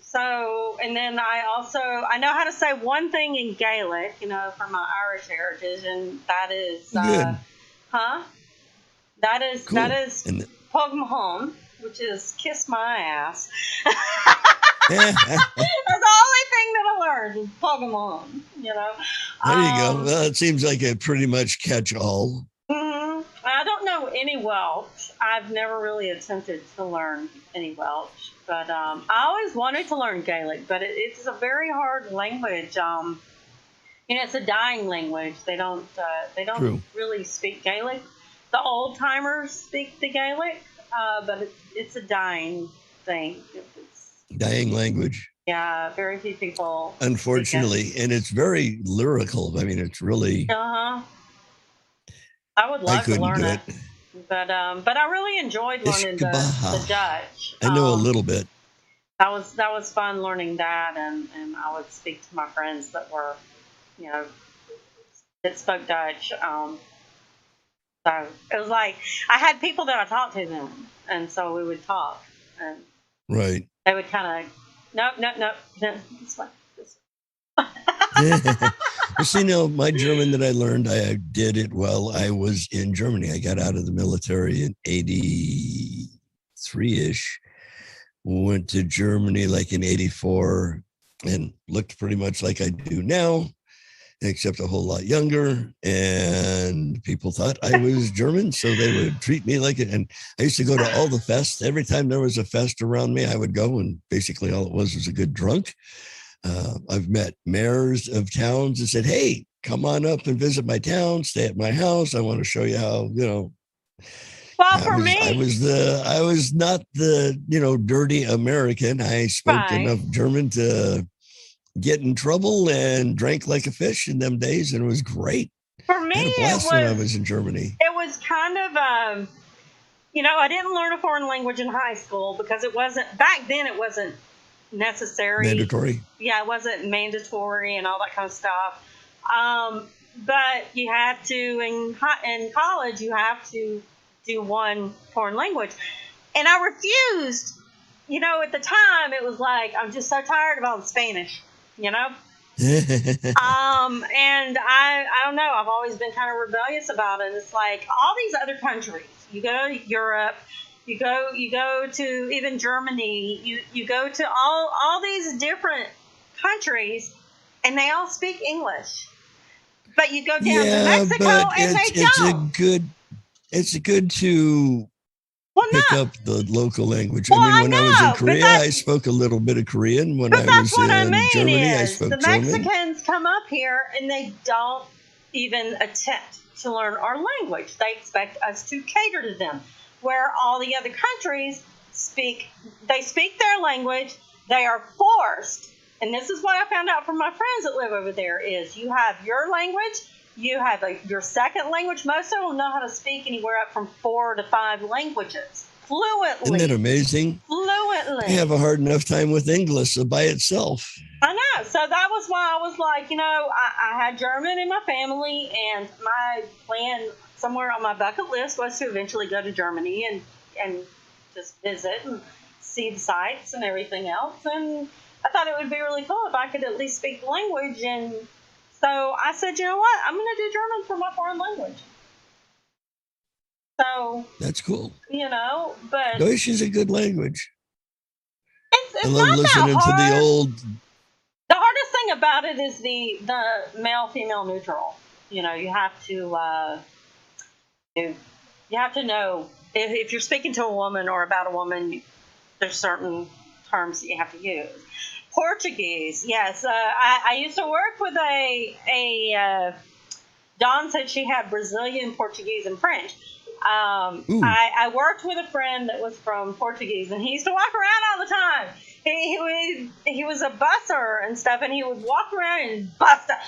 So, and then I know how to say one thing in Gaelic, from my Irish heritage, and that is, Good. That is Cool. And Pog Mahon, which is kiss my ass. there That's the only thing that I learned is Pog Mahon, you go. Well, it seems like a pretty much catch-all. Mm-hmm. I don't know any Welsh. I've never really attempted to learn any Welsh, but I always wanted to learn Gaelic, but it's a very hard language. It's a dying language. They don't True. really speak Gaelic. The old timers speak the Gaelic, but it's a dying thing. It's Dying language. Yeah, very few people. Unfortunately, and it's very lyrical. I mean, it's really. I would love to learn it, but I really enjoyed learning the Dutch. I know a little bit. That was fun learning that, and I would speak to my friends that were, that spoke Dutch. So it was like I had people that I talked to then, and so we would talk, and right. They would kind of no, this one. Well, see, my German that I learned, I did it while I was in Germany. I got out of the military in 83-ish, went to Germany like in 84 and looked pretty much like I do now, except a whole lot younger. And people thought I was German, so they would treat me like it. And I used to go to all the fests. Every time there was a fest around me, I would go, and basically all it was a good drunk. I've met mayors of towns and said, hey, come on up and visit my town, stay at my house. I want to show you how, Well, for me, I was not the, dirty American. I spoke enough German to get in trouble and drank like a fish in them days. And it was great. For me, I had a blast when I was in Germany. It was kind of, I didn't learn a foreign language in high school because back then it wasn't necessary. Mandatory. Yeah, it wasn't mandatory and all that kind of stuff. But you have to, in college, you have to do one foreign language. And I refused. At the time, it was like, I'm just so tired of all the Spanish, And I don't know, I've always been kind of rebellious about it. It's like all these other countries, you go to Europe, you go to even Germany, you go to all these different countries, and they all speak English. But you go down to Mexico and they don't. It's good to pick up the local language. Well, when I was in Korea, I spoke a little bit of Korean. When I was in Germany, I spoke the German. Mexicans come up here and they don't even attempt to learn our language. They expect us to cater to them. Where all the other countries speak their language, they are forced. And this is what I found out from my friends that live over there is you have your language, you have your second language. Most of them know how to speak anywhere up from 4 to 5 languages fluently. Isn't that amazing? Fluently. I have a hard enough time with English by itself. I know. So that was why I was like, I had German in my family, and my plan somewhere on my bucket list was to eventually go to Germany and just visit and see the sights and everything else. And I thought it would be really cool if I could at least speak the language. And so I said, you know what? I'm going to do German for my foreign language. So that's cool. But Deutsch is a good language. It's I love not listening that hard. to the old. The hardest thing about it is the male-female neutral. You have to know if you're speaking to a woman or about a woman, there's certain terms that you have to use. Portuguese, yes. I used to work with Dawn said she had Brazilian, Portuguese, and French. I worked with a friend that was from Portuguese, and he used to walk around all the time. He was a busser and stuff, and he would walk around and basta,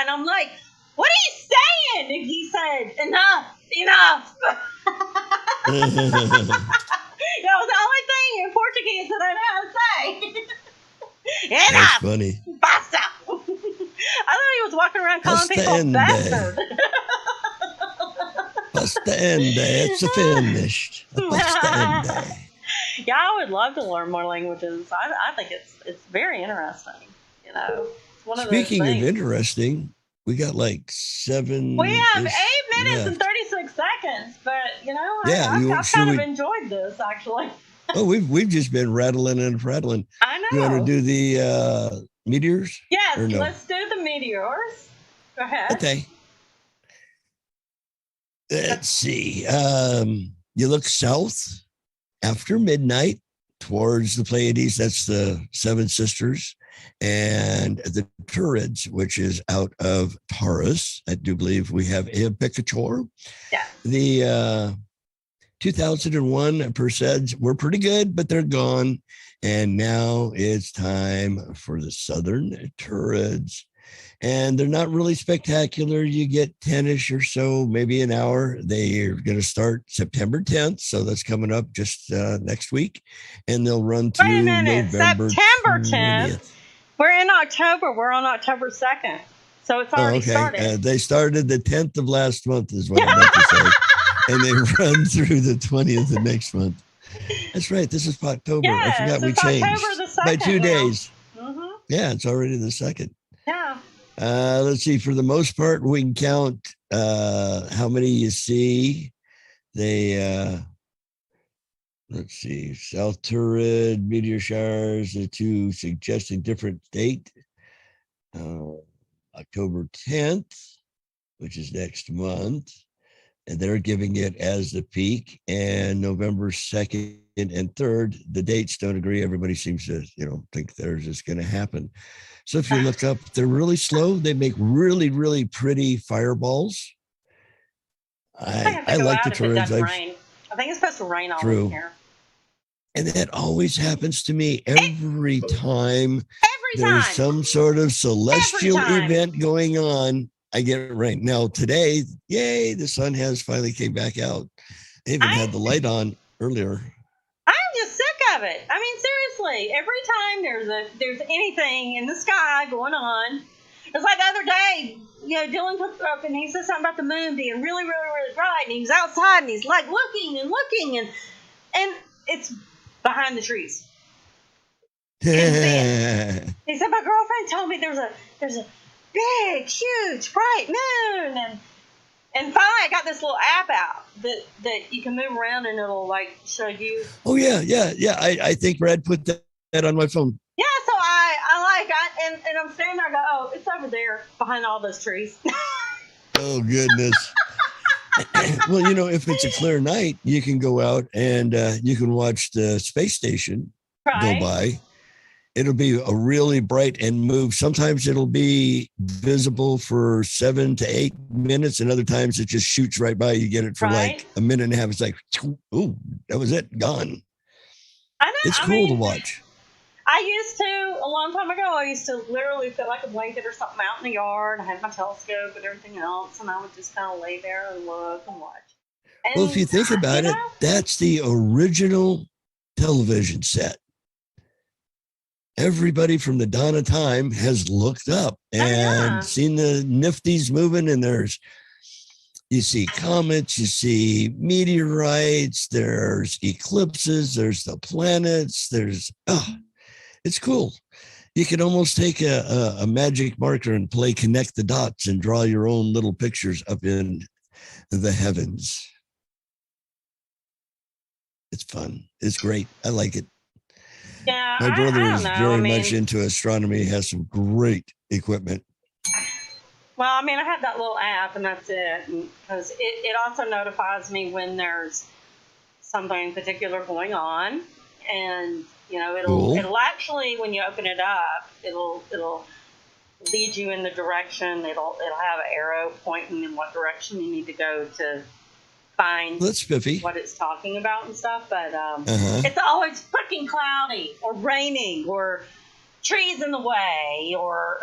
and I'm like, what are you saying? And he said, enough, enough. That was the only thing in Portuguese that I know how to say. Enough. That's funny. Basta. I thought he was walking around calling people bastard. Basta ende. It's finished. Basta ende. Yeah, I would love to learn more languages. I think it's very interesting. You know, it's one of Speaking those of things. interesting, we got like 7. We have 8 minutes and 36 seconds, but you know, I've kind of enjoyed this actually. Oh, we've just been rattling and prattling. I know. You want to do the meteors? Yes, no? Let's do the meteors. Go ahead. Okay. Let's see. You look south after midnight towards the Pleiades. That's the Seven Sisters. And the Turids, which is out of Taurus. I do believe we have Epicachor. Yeah. The 2001 Perseids were pretty good, but they're gone. And now it's time for the Southern Turids. And they're not really spectacular. You get 10-ish or so, maybe an hour. They are going to start September 10th. So that's coming up just next week. And they'll run through November September 10th. We're in October. We're on October 2nd. So it's already started. They started the 10th of last month is what I meant to say. And they run through the 20th of next month. That's right. This is October. Yes, I forgot we changed October the 2nd, by 2 days. Mm-hmm. Yeah, it's already the 2nd. Yeah. Let's see. For the most part, we can count how many you see. They, let's see, South Turid, meteor showers, the two suggesting different date. October 10th, which is next month. And they're giving it as the peak. And November 2nd and 3rd, the dates don't agree. Everybody seems to, think theirs is going to happen. So if you look up, they're really slow. They make really, really pretty fireballs. I like the Turids. I think it's supposed to rain all here. And that always happens to me every time. There's some sort of celestial event going on. I get rain. Now today, yay, the sun has finally came back out. They even had the light on earlier. I'm just sick of it. I mean, seriously, every time there's anything in the sky going on, it's like the other day, Dylan comes up and he said something about the moon being really, really, really bright, and he's outside and he's like looking and it's behind the trees. He said, my girlfriend told me there's a big, huge, bright moon, and finally I got this little app out that you can move around and it'll like show you. Oh yeah. I think Brad put that on my phone. Yeah, so I like and I'm standing there. I go, oh, it's over there behind all those trees. Oh goodness. Well, if it's a clear night, you can go out and you can watch the space station go by. It'll be a really bright and move. Sometimes it'll be visible for 7 to 8 minutes, and other times it just shoots right by. You get it for like a minute and a half. It's like, ooh, that was it, gone. I know. It's cool to watch. I used to, a long time ago, I used to literally put like a blanket or something out in the yard. I had my telescope and everything else, and I would just kind of lay there and look and watch. And, well, if you think about it, that's the original television set. Everybody from the dawn of time has looked up and seen the nifties moving, and you see comets, you see meteorites, there's eclipses, there's the planets, it's cool. You can almost take a magic marker and play connect the dots and draw your own little pictures up in the heavens. It's fun. It's great. I like it. Yeah, my brother is very much into astronomy. He has some great equipment. Well, I have that little app, and that's it. Because it also notifies me when there's something particular going on, and it'll actually, when you open it up, it'll lead you in the direction. It'll have an arrow pointing in what direction you need to go to find what it's talking about and stuff, but it's always fucking cloudy or raining or trees in the way or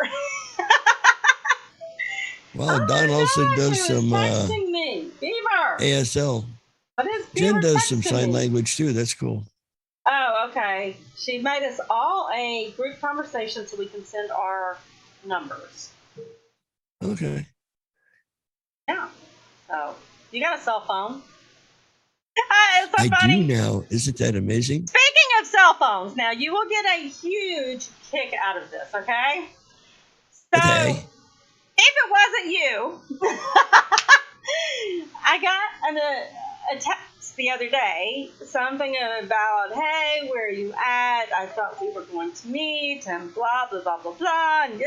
well, Don also does some texting me. Beaver, ASL. What is Jen does some texting sign me? language too. That's cool. Oh, okay. She made us all a group conversation so we can send our numbers. Okay. Yeah. So you got a cell phone? It's so I funny. do now. Isn't that amazing? Speaking of cell phones, now you will get a huge kick out of this, okay? So, Okay. if it wasn't you, I got a text the other day, something about, hey, where are you at? I thought we were going to meet, and blah, blah, blah, blah, blah, and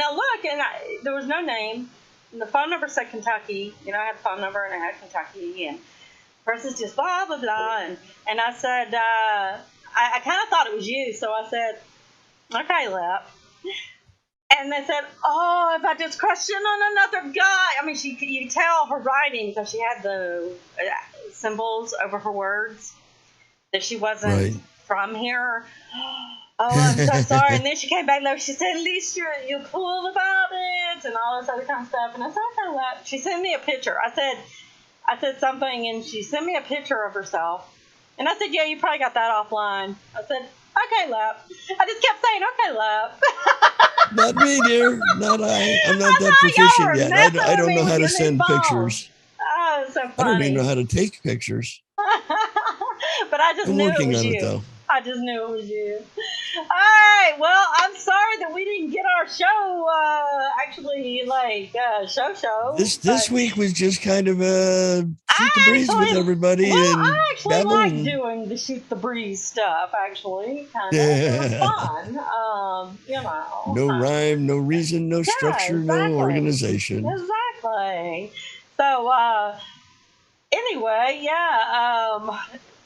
I look, and there was no name. And the phone number said Kentucky. You know, I had the phone number, and I had Kentucky, and the person's just blah, blah, blah. And I said, I kind of thought it was you, so I said, okay, Lep. And they said, oh, if I just crushed in on another guy. I mean, you could tell her writing because she had the symbols over her words that she wasn't from here. Oh, I'm so sorry. And then she came back, she said, at least you're cool about it and all this other kind of stuff. And I said, okay, Lep. She sent me a picture. I said something, and she sent me a picture of herself. And I said, yeah, you probably got that offline. I said, okay, Lep. I just kept saying, okay, Lep. Not me, dear. Not I. I'm not that proficient yet. I don't know how to send pictures. Oh, so funny. I don't even know how to take pictures. But I just knew it was you. Though. I just knew it was you. All right. Well, I'm sorry that we didn't get our show show. This week was just kind of shoot the breeze with everybody. Well, and I actually like doing the shoot the breeze stuff. Actually, kind of it was fun. You know, no rhyme, no reason, no structure, no organization. Exactly. So anyway, yeah.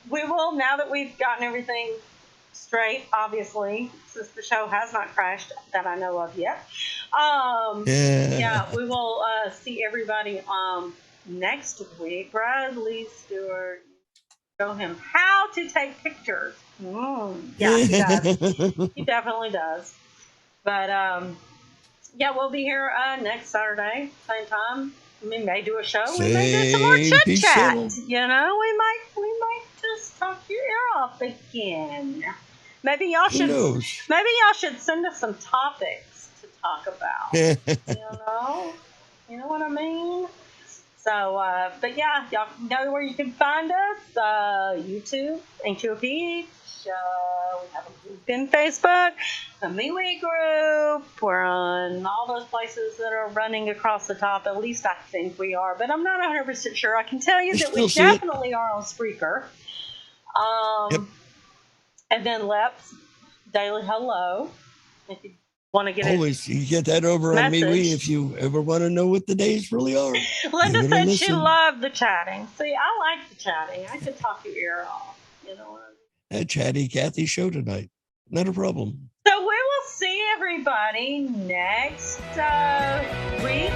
We will, now that we've gotten everything straight, obviously, since the show has not crashed that I know of yet. Yeah, we will see everybody next week. Bradley Stewart, show him how to take pictures. Yeah, he does. He definitely does. But yeah, we'll be here next Saturday, same time. We may do a show. We may do some more chit chat. You know, we might just talk your ear off again. Maybe y'all should. Maybe y'all should send us some topics to talk about. You know what I mean. So, but yeah, y'all know where you can find us. YouTube, Ain't You a Peach. We have a group in Facebook, the MeWe group. We're on all those places that are running across the top. At least I think we are, but I'm not 100% sure. I can tell you that we definitely are on Spreaker. Yep. And then Lep's Daily Hello. If you want to get always you get that over on MeWe if you ever want to know what the days really are. Linda said she loved the chatting. See, I like the chatting. I could talk your ear off. You know what I mean? That Chatty Cathy show tonight. Not a problem. So we will see everybody next week.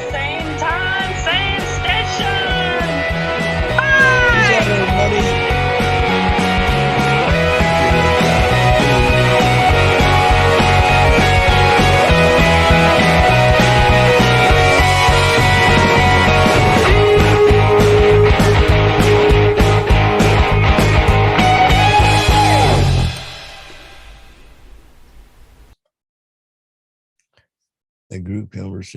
Same time, same station. Bye! Good job, everybody. A group conversation.